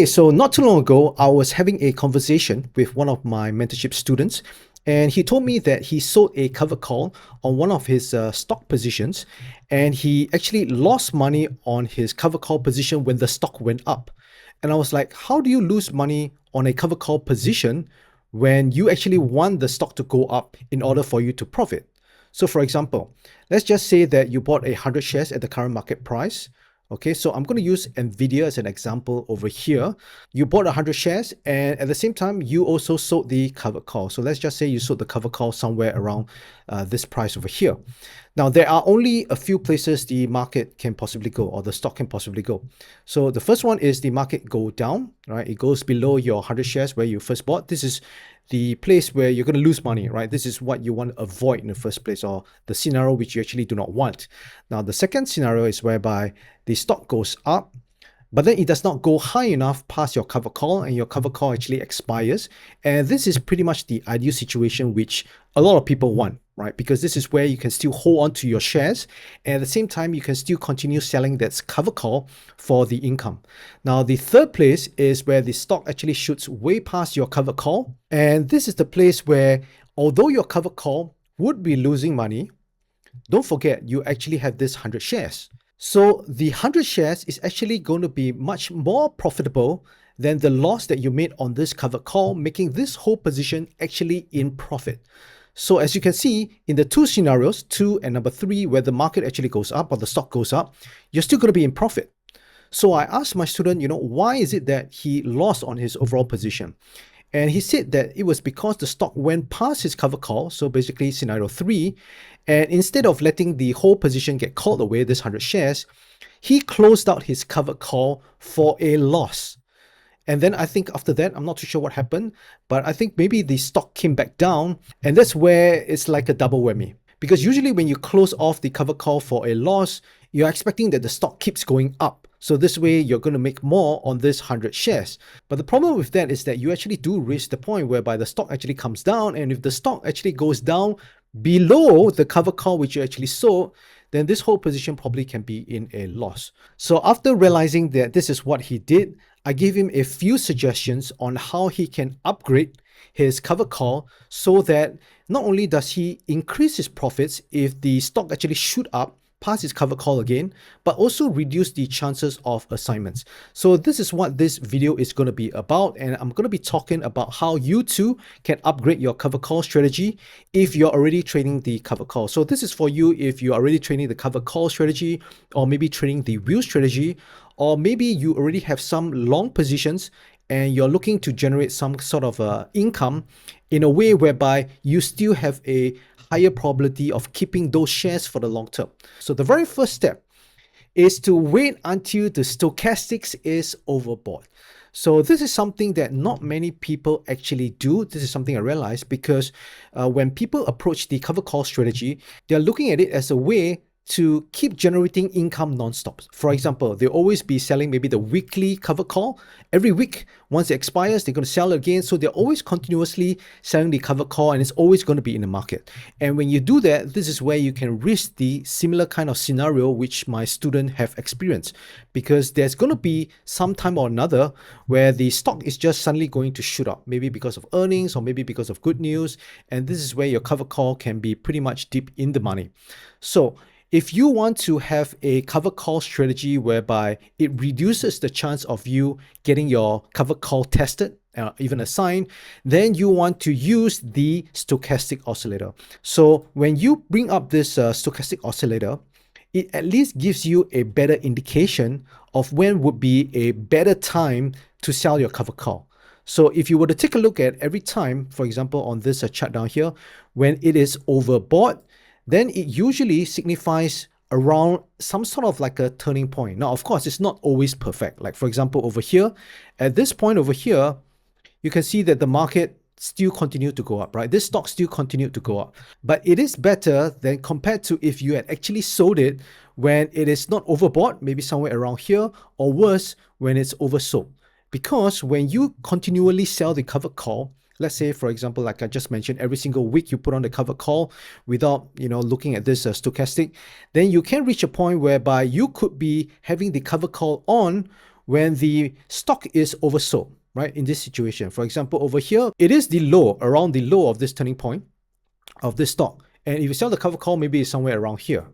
So not too long ago, I was having a conversation with one of my mentorship students, and he told me that he sold a covered call on one of his stock positions, and he actually lost money on his covered call position when the stock went up. And I was like, how do you lose money on a covered call position when you actually want the stock to go up in order for you to profit? So for example, let's just say that you bought 100 shares at the current market price. Okay, so I'm going to use Nvidia as an example over here. You bought 100 shares, and at the same time, you also sold the covered call. So let's just say you sold the covered call somewhere around this price over here. Now, there are only a few places the market can possibly go, or the stock can possibly go. So the first one is the market go down, right? It goes below your 100 shares where you first bought. This is the place where you're going to lose money, right? This is what you want to avoid in the first place, or the scenario which you actually do not want. Now, the second scenario is whereby the stock goes up, but then it does not go high enough past your cover call, and your cover call actually expires. And this is pretty much the ideal situation which a lot of people want, right? Because this is where you can still hold on to your shares, and at the same time, you can still continue selling that cover call for the income. Now, the third place is where the stock actually shoots way past your cover call. And this is the place where, although your cover call would be losing money, don't forget, you actually have this 100 shares. So the 100 shares is actually going to be much more profitable than the loss that you made on this covered call, making this whole position actually in profit. So as you can see in the two scenarios, 2 and number 3, where the market actually goes up or the stock goes up, you're still going to be in profit. So I asked my student, why is it that he lost on his overall position? And he said that it was because the stock went past his cover call, so basically scenario 3, and instead of letting the whole position get called away, this 100 shares, he closed out his cover call for a loss. And then I think after that, I'm not too sure what happened, but I think maybe the stock came back down, and that's where it's like a double whammy. Because usually when you close off the cover call for a loss, you're expecting that the stock keeps going up. So this way you're going to make more on this 100 shares. But the problem with that is that you actually do reach the point whereby the stock actually comes down. And if the stock actually goes down below the cover call which you actually sold, then this whole position probably can be in a loss. So after realizing that this is what he did, I gave him a few suggestions on how he can upgrade his cover call so that not only does he increase his profits if the stock actually shoot up past his cover call again, but also reduce the chances of assignments. So this is what this video is going to be about, and I'm going to be talking about how you too can upgrade your cover call strategy if you're already trading the cover call. So this is for you if you're already trading the cover call strategy, or maybe trading the wheel strategy, or maybe you already have some long positions and you're looking to generate some sort of income in a way whereby you still have a higher probability of keeping those shares for the long term. So the very first step is to wait until the stochastics is overbought. So this is something that not many people actually do. This is something I realized because when people approach the cover call strategy, they're looking at it as a way to keep generating income non-stop. For example, they'll always be selling maybe the weekly cover call. Every week, once it expires, they're going to sell it again. So they're always continuously selling the cover call, and it's always going to be in the market. And when you do that, this is where you can risk the similar kind of scenario which my student have experienced, because there's going to be some time or another where the stock is just suddenly going to shoot up, maybe because of earnings or maybe because of good news. And this is where your cover call can be pretty much deep in the money. So if you want to have a cover call strategy whereby it reduces the chance of you getting your cover call tested, even assigned, then you want to use the stochastic oscillator. So when you bring up this stochastic oscillator, it at least gives you a better indication of when would be a better time to sell your cover call. So if you were to take a look at every time, for example, on this chart down here, when it is overbought, then it usually signifies around some sort of like a turning point. Now, of course, it's not always perfect. Like for example, over here, at this point over here, you can see that the market still continued to go up, right? This stock still continued to go up, but it is better than compared to if you had actually sold it when it is not overbought, maybe somewhere around here, or worse, when it's oversold. Because when you continually sell the covered call, let's say, for example, like I just mentioned, every single week you put on the cover call without, looking at this stochastic, then you can reach a point whereby you could be having the cover call on when the stock is oversold, right? In this situation, for example, over here, it is the low, around the low of this turning point of this stock. And if you sell the cover call, maybe it's somewhere around here.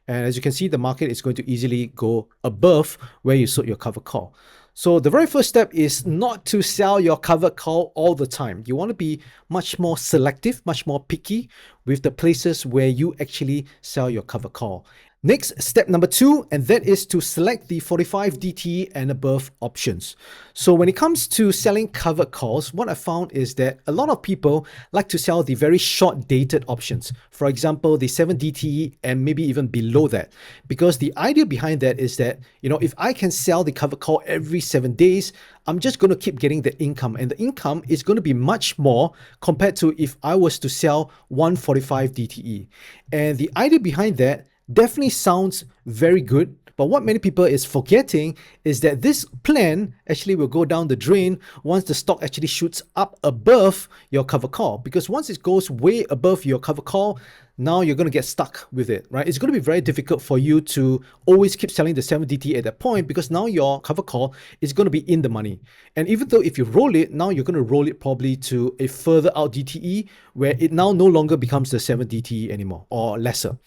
And as you can see, the market is going to easily go above where you sold your cover call. So the very first step is not to sell your covered call all the time. You want to be much more selective, much more picky with the places where you actually sell your covered call. Next, step number 2, and that is to select the 45 DTE and above options. So when it comes to selling covered calls, what I found is that a lot of people like to sell the very short dated options. For example, the 7 DTE and maybe even below that. Because the idea behind that is that, if I can sell the covered call every 7 days, I'm just going to keep getting the income, and the income is going to be much more compared to if I was to sell 145 DTE. And the idea behind that definitely sounds very good, but what many people is forgetting is that this plan actually will go down the drain once the stock actually shoots up above your cover call. Because once it goes way above your cover call, now you're going to get stuck with it, right? It's going to be very difficult for you to always keep selling the 7DT at that point, because now your cover call is going to be in the money. And even though if you roll it, now you're going to roll it probably to a further out DTE where it now no longer becomes the 7DTE anymore or lesser.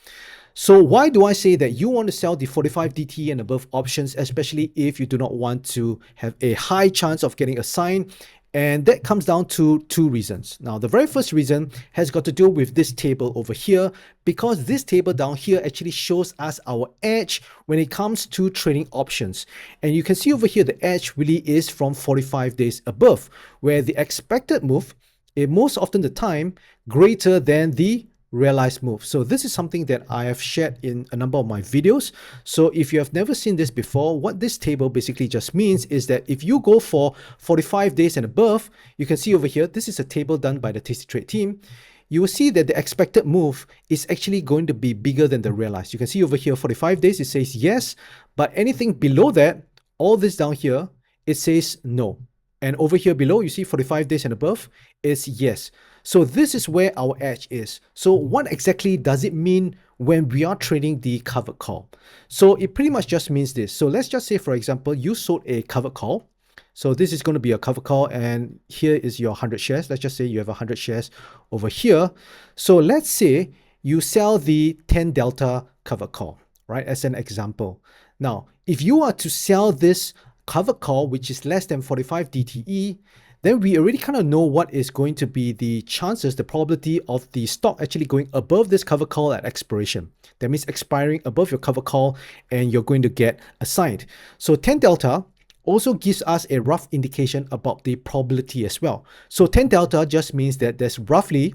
So why do I say that you want to sell the 45 DTE and above options, especially if you do not want to have a high chance of getting a sign? And that comes down to 2 reasons. Now, the very first reason has got to do with this table over here, because this table down here actually shows us our edge when it comes to trading options. And you can see over here, the edge really is from 45 days above, where the expected move is most often the time greater than the realized move. So this is something that I have shared in a number of my videos. So if you have never seen this before, what this table basically just means is that if you go for 45 days and above, you can see over here, this is a table done by the Tasty Trade team. You will see that the expected move is actually going to be bigger than the realized. You can see over here, 45 days, it says yes, but anything below that, all this down here, it says no. And over here below, you see 45 days and above is yes. So this is where our edge is. So what exactly does it mean when we are trading the covered call? So it pretty much just means this. So let's just say, for example, you sold a covered call. So this is going to be a covered call, and here is your 100 shares. Let's just say you have 100 shares over here. So let's say you sell the 10 delta covered call, right? As an example. Now, if you are to sell this covered call, which is less than 45 DTE, then we already kind of know what is going to be the chances, the probability of the stock actually going above this cover call at expiration. That means expiring above your cover call, and you're going to get assigned. So 10 delta also gives us a rough indication about the probability as well. So 10 delta just means that there's roughly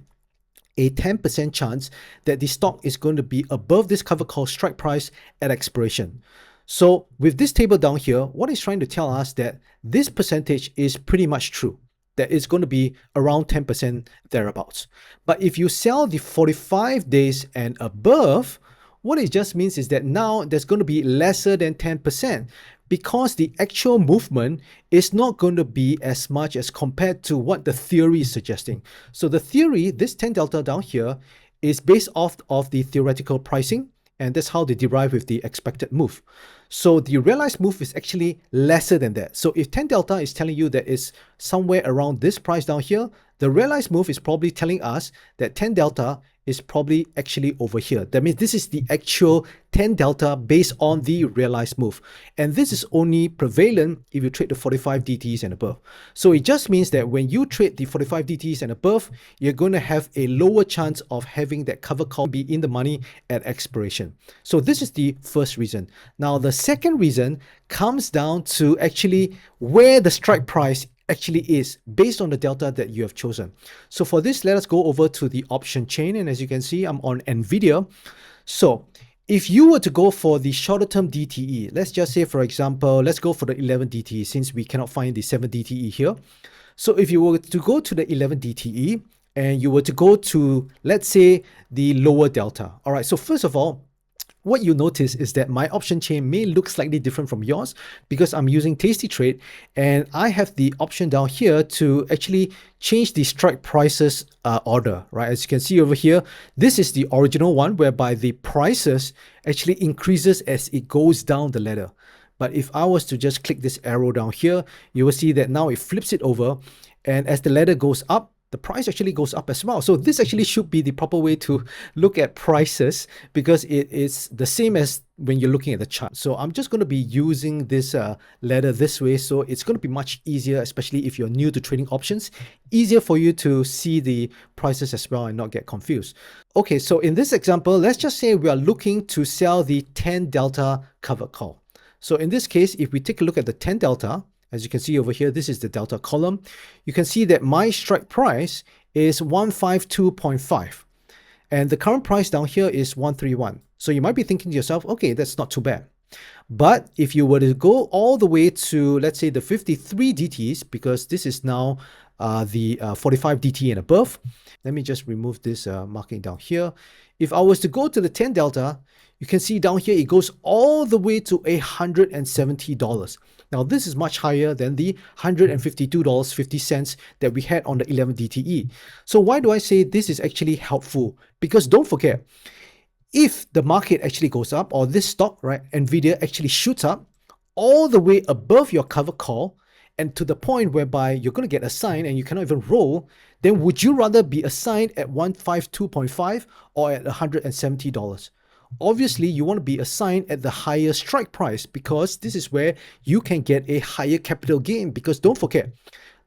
a 10% chance that the stock is going to be above this cover call strike price at expiration. So with this table down here, what it's trying to tell us that this percentage is pretty much true, that it's going to be around 10% thereabouts. But if you sell the 45 days and above, what it just means is that now there's going to be lesser than 10%, because the actual movement is not going to be as much as compared to what the theory is suggesting. So the theory, this 10 delta down here, is based off of the theoretical pricing, and that's how they derive with the expected move. So the realized move is actually lesser than that. So if 10 delta is telling you that it's somewhere around this price down here, the realized move is probably telling us that 10 delta is probably actually over here. That means this is the actual 10 delta based on the realized move. And this is only prevalent if you trade the 45 DTs and above. So it just means that when you trade the 45 DTs and above, you're going to have a lower chance of having that cover call be in the money at expiration. So this is the first reason. Now, the second reason comes down to actually where the strike price actually is based on the delta that you have chosen. So for this, let us go over to the option chain. And as you can see, I'm on NVIDIA. So if you were to go for the shorter term DTE, let's just say, for example, let's go for the 11 DTE since we cannot find the 7 DTE here. So if you were to go to the 11 DTE and you were to go to, let's say, the lower delta. All right, so first of all, what you notice is that my option chain may look slightly different from yours because I'm using Tasty Trade, and I have the option down here to actually change the strike prices order, right? As you can see over here, this is the original one whereby the prices actually increases as it goes down the ladder. But if I was to just click this arrow down here, you will see that now it flips it over. And as the ladder goes up, the price actually goes up as well. So this actually should be the proper way to look at prices, because it is the same as when you're looking at the chart. So I'm just going to be using this ladder this way. So it's going to be much easier, especially if you're new to trading options, easier for you to see the prices as well and not get confused. Okay, so in this example, let's just say we are looking to sell the 10 delta covered call. So in this case, if we take a look at the 10 delta, as you can see over here, this is the delta column. You can see that my strike price is 152.5. And the current price down here is 131. So you might be thinking to yourself, okay, that's not too bad. But if you were to go all the way to, let's say, the 53 DTs, because this is now the 45 DT and above. Let me just remove this marking down here. If I was to go to the 10 delta, you can see down here, it goes all the way to $170. Now, this is much higher than the $152.50 that we had on the 11 DTE. So why do I say this is actually helpful? Because don't forget, if the market actually goes up, or this stock, right, NVIDIA actually shoots up all the way above your cover call, and to the point whereby you're going to get assigned and you cannot even roll, then would you rather be assigned at 152.5 or at $170? Obviously, you want to be assigned at the higher strike price, because this is where you can get a higher capital gain. Because don't forget,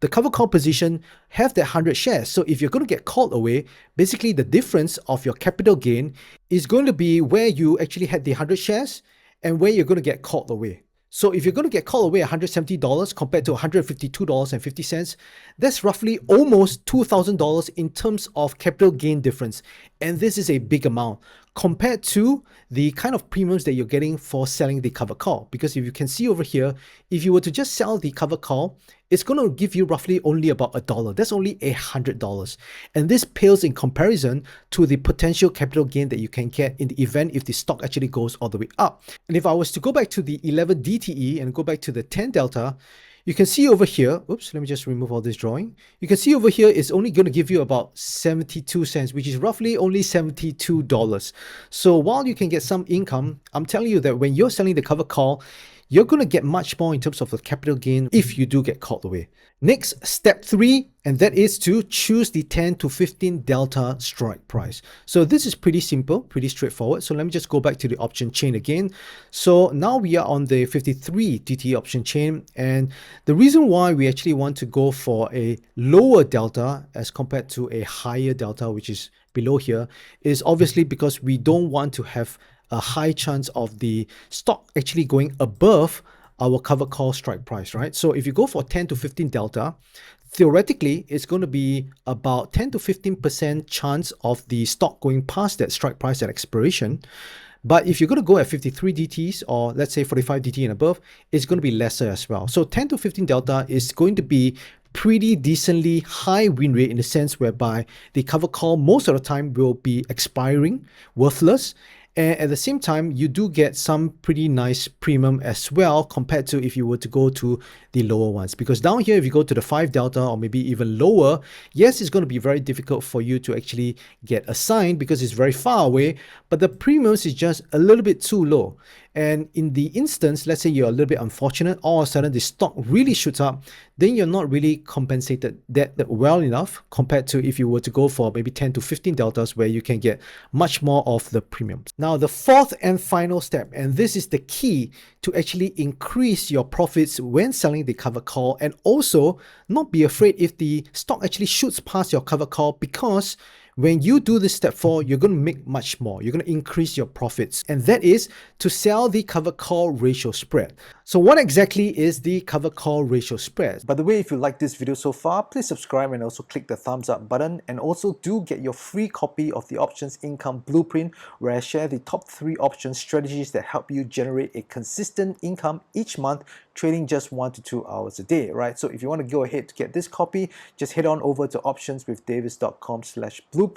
the cover call position have that 100 shares. So if you're going to get called away, basically the difference of your capital gain is going to be where you actually had the 100 shares and where you're going to get called away. So if you're going to get called away $170 compared to $152.50, that's roughly almost $2,000 in terms of capital gain difference. And this is a big amount compared to the kind of premiums that you're getting for selling the cover call. Because if you can see over here, if you were to just sell the cover call, it's going to give you roughly only about $1. That's only $100. And this pales in comparison to the potential capital gain that you can get in the event if the stock actually goes all the way up. And if I was to go back to the 11 DTE and go back to the 10 delta, you can see over here, oops, let me just remove all this drawing. You can see over here, it's only going to give you about 72 cents, which is roughly only $72. So while you can get some income, I'm telling you that when you're selling the cover call, you're going to get much more in terms of the capital gain if you do get called away. Next, step 3, and that is to choose the 10 to 15 delta strike price. So this is pretty simple, pretty straightforward. So let me just go back to the option chain again. So now we are on the 53 DT option chain, and the reason why we actually want to go for a lower delta as compared to a higher delta, which is below here, is obviously because we don't want to have a high chance of the stock actually going above our cover call strike price, right? So if you go for 10 to 15 delta, theoretically, it's going to be about 10 to 15% chance of the stock going past that strike price at expiration. But if you're going to go at 53 DTs, or let's say 45 DT and above, it's going to be lesser as well. So 10 to 15 delta is going to be pretty decently high win rate, in the sense whereby the cover call most of the time will be expiring, worthless. And at the same time, you do get some pretty nice premium as well compared to if you were to go to the lower ones. Because down here, if you go to the 5 delta or maybe even lower, yes, it's going to be very difficult for you to actually get assigned because it's very far away, but the premiums is just a little bit too low. And in the instance, let's say you're a little bit unfortunate, all of a sudden the stock really shoots up, then you're not really compensated that well enough compared to if you were to go for maybe 10 to 15 deltas where you can get much more of the premiums. Now, the fourth and final step, and this is the key to actually increase your profits when selling the cover call, and also not be afraid if the stock actually shoots past your cover call, because when you do this step 4, you're going to make much more. You're going to increase your profits. And that is to sell the cover call ratio spread. So what exactly is the cover call ratio spread? By the way, if you like this video so far, please subscribe and also click the thumbs up button. And also do get your free copy of the Options Income Blueprint, where I share the top 3 option strategies that help you generate a consistent income each month, trading just 1 to 2 hours a day, right? So if you want to go ahead to get this copy, just head on over to optionswithdavis.com/blueprint.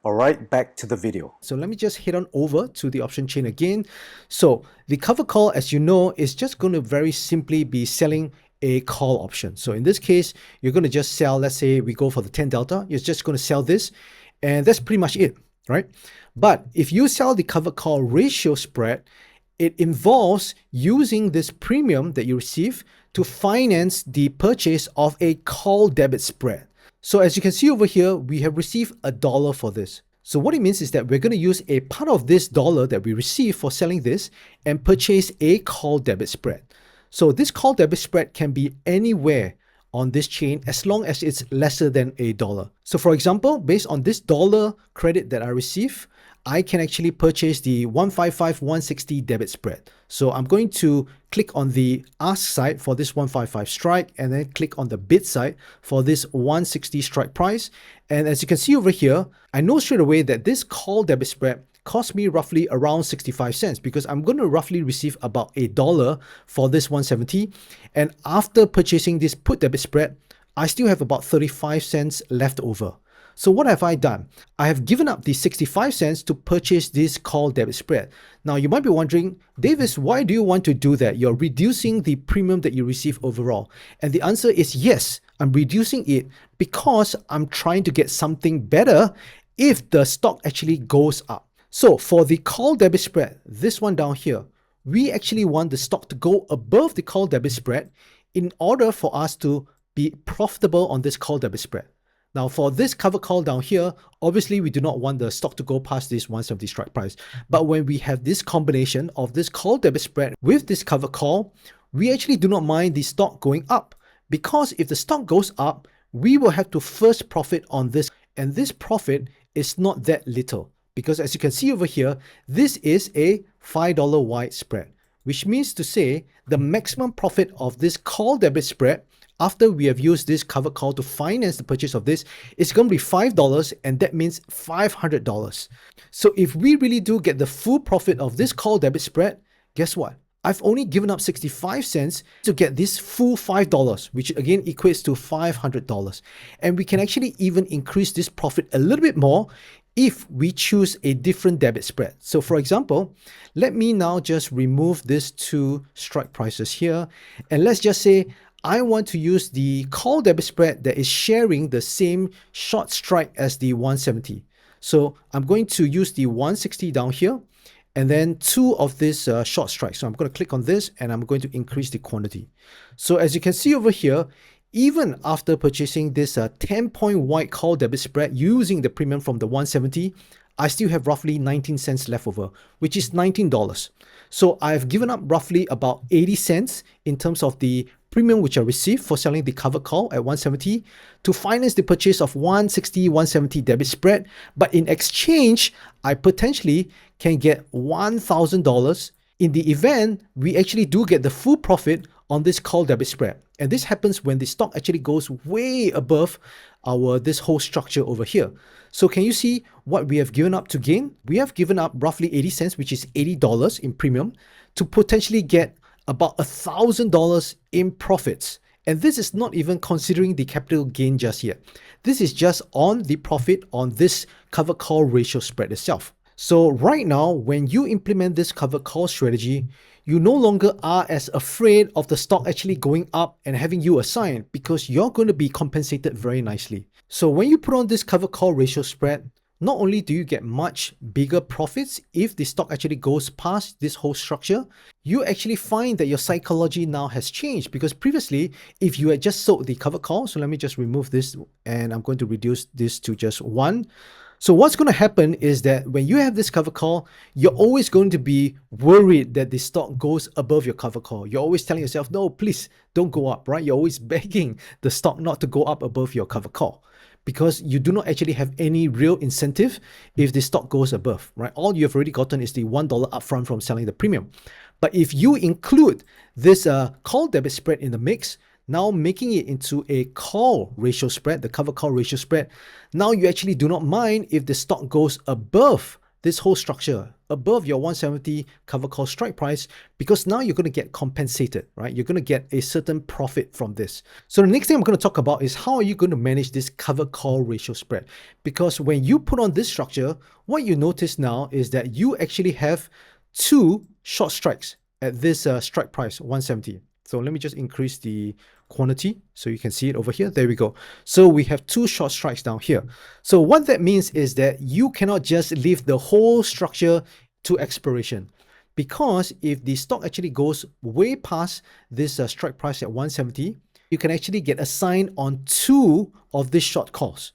All right, back to the video. So let me just head on over to the option chain again. So the cover call, as you know, is just going to very simply be selling a call option. So in this case, you're going to just sell, let's say we go for the 10 delta, you're just going to sell this, and that's pretty much it, right? But if you sell the cover call ratio spread, It involves using this premium that you receive to finance the purchase of a call debit spread. So as you can see over here, we have received $1 for this. So what it means is that we're going to use a part of this dollar that we receive for selling this and purchase a call debit spread. So this call debit spread can be anywhere on this chain as long as it's lesser than $1. So for example, based on this dollar credit that I receive, I can actually purchase the 155 160 debit spread. So I'm going to click on the ask side for this 155 strike and then click on the bid side for this 160 strike price. And as you can see over here, I know straight away that this call debit spread cost me roughly around 65 cents because I'm going to roughly receive about $1 for this 170. And after purchasing this put debit spread, I still have about 35 cents left over. So what have I done? I have given up the 65 cents to purchase this call debit spread. Now you might be wondering, Davis, why do you want to do that? You're reducing the premium that you receive overall. And the answer is yes, I'm reducing it because I'm trying to get something better if the stock actually goes up. So for the call debit spread, this one down here, we actually want the stock to go above the call debit spread in order for us to be profitable on this call debit spread. Now for this cover call down here, obviously we do not want the stock to go past this 170 strike price. But when we have this combination of this call debit spread with this cover call, we actually do not mind the stock going up, because if the stock goes up, we will have to first profit on this. And this profit is not that little, because as you can see over here, this is a $5 wide spread, which means to say the maximum profit of this call debit spread after we have used this cover call to finance the purchase of this, it's going to be $5, and that means $500. So if we really do get the full profit of this call debit spread, guess what? I've only given up 65 cents to get this full $5, which again equates to $500. And we can actually even increase this profit a little bit more if we choose a different debit spread. So for example, let me now just remove these two strike prices here. And let's just say I want to use the call debit spread that is sharing the same short strike as the 170. So I'm going to use the 160 down here and then two of these short strikes. So I'm going to click on this and I'm going to increase the quantity. So as you can see over here, even after purchasing this 10-point wide call debit spread using the premium from the 170, I still have roughly 19 cents left over, which is $19. So I've given up roughly about 80 cents in terms of the premium which I received for selling the cover call at 170 to finance the purchase of 160, 170 debit spread. But in exchange, I potentially can get $1,000 in the event we actually do get the full profit on this call debit spread. And this happens when the stock actually goes way above this whole structure over here. So can you see what we have given up to gain? We have given up roughly 80 cents, which is $80 in premium, to potentially get about $1,000 in profits. And this is not even considering the capital gain just yet. This is just on the profit on this cover call ratio spread itself. So right now, when you implement this cover call strategy, you no longer are as afraid of the stock actually going up and having you assign, because you're going to be compensated very nicely. So when you put on this cover call ratio spread, not only do you get much bigger profits if the stock actually goes past this whole structure, you actually find that your psychology now has changed, because previously, if you had just sold the cover call, so let me just remove this and I'm going to reduce this to just 1. So what's going to happen is that when you have this cover call, you're always going to be worried that the stock goes above your cover call. You're always telling yourself, no, please don't go up, right? You're always begging the stock not to go up above your cover call, because you do not actually have any real incentive if the stock goes above, right? All you've already gotten is the $1 upfront from selling the premium. But if you include this call debit spread in the mix, now making it into a call ratio spread, the cover call ratio spread, now you actually do not mind if the stock goes above this whole structure, above your 170 cover call strike price, because now you're going to get compensated, right? You're going to get a certain profit from this. So the next thing I'm going to talk about is how are you going to manage this cover call ratio spread? Because when you put on this structure, what you notice now is that you actually have two short strikes at this strike price, 170. So let me just increase the quantity so you can see it over here. There we go. So we have two short strikes down here. So what that means is that you cannot just leave the whole structure to expiration. because if the stock actually goes way past this strike price at 170, you can actually get assigned on 2 of these short calls.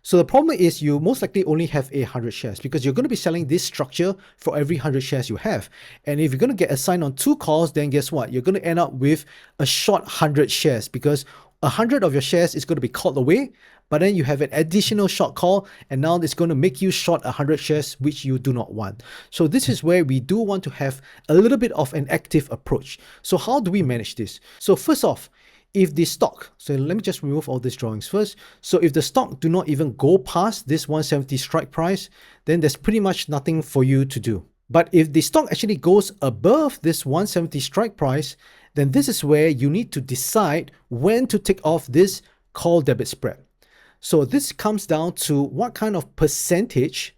So the problem is you most likely only have 100 shares because you're going to be selling this structure for every 100 shares you have. And if you're going to get assigned on 2 calls, then guess what? You're going to end up with a short 100 shares because 100 of your shares is going to be called away, but then you have an additional short call, and now it's going to make you short 100 shares, which you do not want. So this is where we do want to have a little bit of an active approach. So how do we manage this? So first off, if the stock, so let me just remove all these drawings first. So if the stock do not even go past this 170 strike price, then there's pretty much nothing for you to do. But if the stock actually goes above this 170 strike price, then this is where you need to decide when to take off this call debit spread. So this comes down to what kind of percentage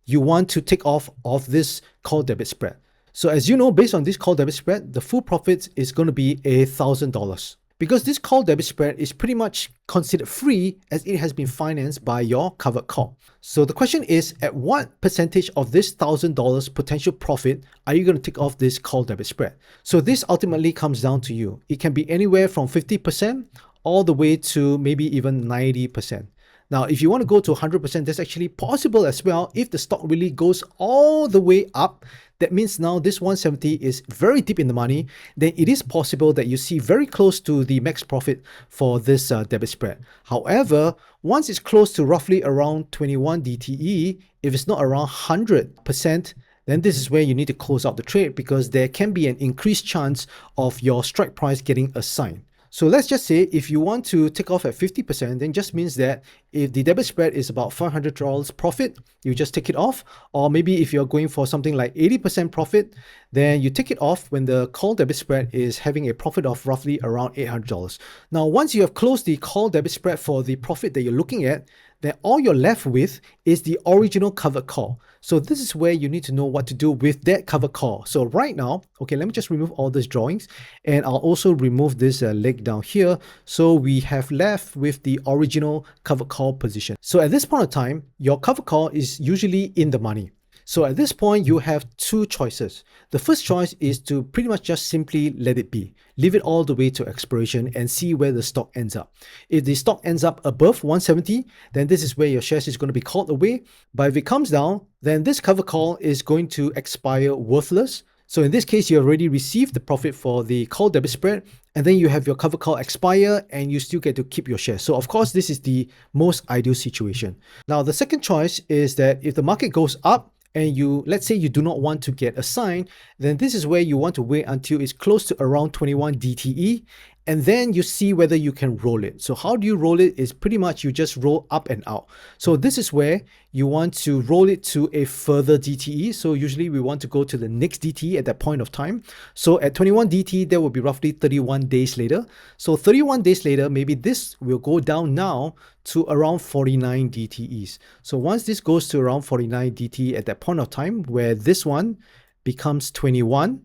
you want to take off of this call debit spread. So as you know, based on this call debit spread, the full profit is going to be $1,000. Because this call debit spread is pretty much considered free as it has been financed by your covered call. So the question is, at what percentage of this $1,000 potential profit are you going to take off this call debit spread? So this ultimately comes down to you. It can be anywhere from 50% all the way to maybe even 90%. Now, if you want to go to 100%, that's actually possible as well. If the stock really goes all the way up, that means now this 170 is very deep in the money, then it is possible that you see very close to the max profit for this debit spread. However, once it's close to roughly around 21 DTE, if it's not around 100%, then this is where you need to close out the trade because there can be an increased chance of your strike price getting assigned. So let's just say if you want to take off at 50%, then just means that if the debit spread is about $500 profit, you just take it off. Or maybe if you're going for something like 80% profit, then you take it off when the call debit spread is having a profit of roughly around $800. Now, once you have closed the call debit spread for the profit that you're looking at, then all you're left with is the original covered call. So this is where you need to know what to do with that covered call. So right now, okay, let me just remove all these drawings, and I'll also remove this leg down here. So we have left with the original covered call position. So at this point of time, your covered call is usually in the money. So at this point, you have 2 choices. The first choice is to pretty much just simply let it be. Leave it all the way to expiration and see where the stock ends up. If the stock ends up above 170, then this is where your shares is going to be called away. But if it comes down, then this cover call is going to expire worthless. So in this case, you already received the profit for the call debit spread, and then you have your cover call expire and you still get to keep your share. So of course, this is the most ideal situation. Now, the second choice is that if the market goes up, and let's say you do not want to get assigned, then this is where you want to wait until it's close to around 21 DTE, and then you see whether you can roll it. So how do you roll it is pretty much you just roll up and out. So this is where you want to roll it to a further DTE. So usually we want to go to the next DTE at that point of time. So at 21 DTE, there will be roughly 31 days later. So 31 days later, maybe this will go down now to around 49 DTEs. So once this goes to around 49 DTE at that point of time, where this one becomes 21,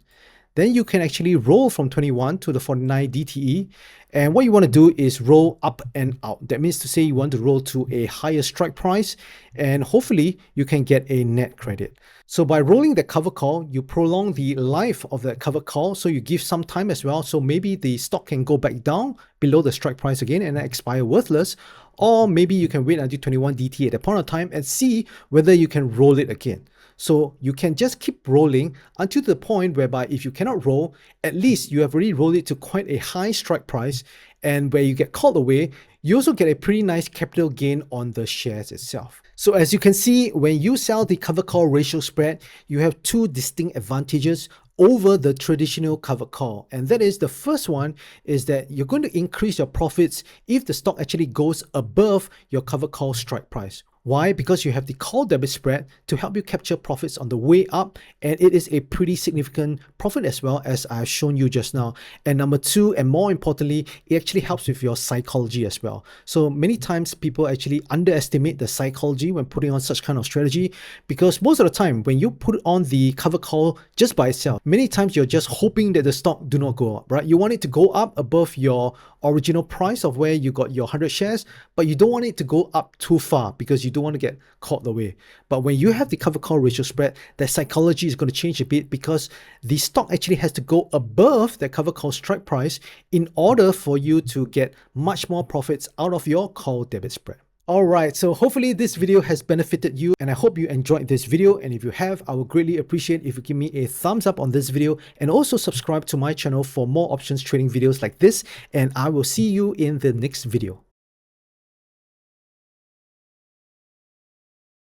then you can actually roll from 21 to the 49 DTE. And what you want to do is roll up and out. That means to say you want to roll to a higher strike price, and hopefully you can get a net credit. So by rolling the cover call, you prolong the life of that cover call. So you give some time as well. So maybe the stock can go back down below the strike price again and expire worthless. Or maybe you can wait until 21 DT at that point of time and see whether you can roll it again. So you can just keep rolling until the point whereby if you cannot roll, at least you have already rolled it to quite a high strike price, and where you get called away, you also get a pretty nice capital gain on the shares itself. So as you can see, when you sell the cover call ratio spread, you have 2 distinct advantages over the traditional cover call. And that is, the first one is that you're going to increase your profits if the stock actually goes above your cover call strike price. Why? Because you have the call debit spread to help you capture profits on the way up, and it is a pretty significant profit as well, as I've shown you just now. And number 2, and more importantly, it actually helps with your psychology as well. So many times people actually underestimate the psychology when putting on such kind of strategy, because most of the time when you put on the cover call just by itself, many times you're just hoping that the stock do not go up, right? You want it to go up above your original price of where you got your 100 shares, but you don't want it to go up too far because you don't want to get caught away. But when you have the cover call ratio spread, the psychology is going to change a bit, because the stock actually has to go above that cover call strike price in order for you to get much more profits out of your call debit spread. Alright, so hopefully this video has benefited you, and I hope you enjoyed this video. And if you have, I would greatly appreciate if you give me a thumbs up on this video, and also subscribe to my channel for more options trading videos like this. And I will see you in the next video.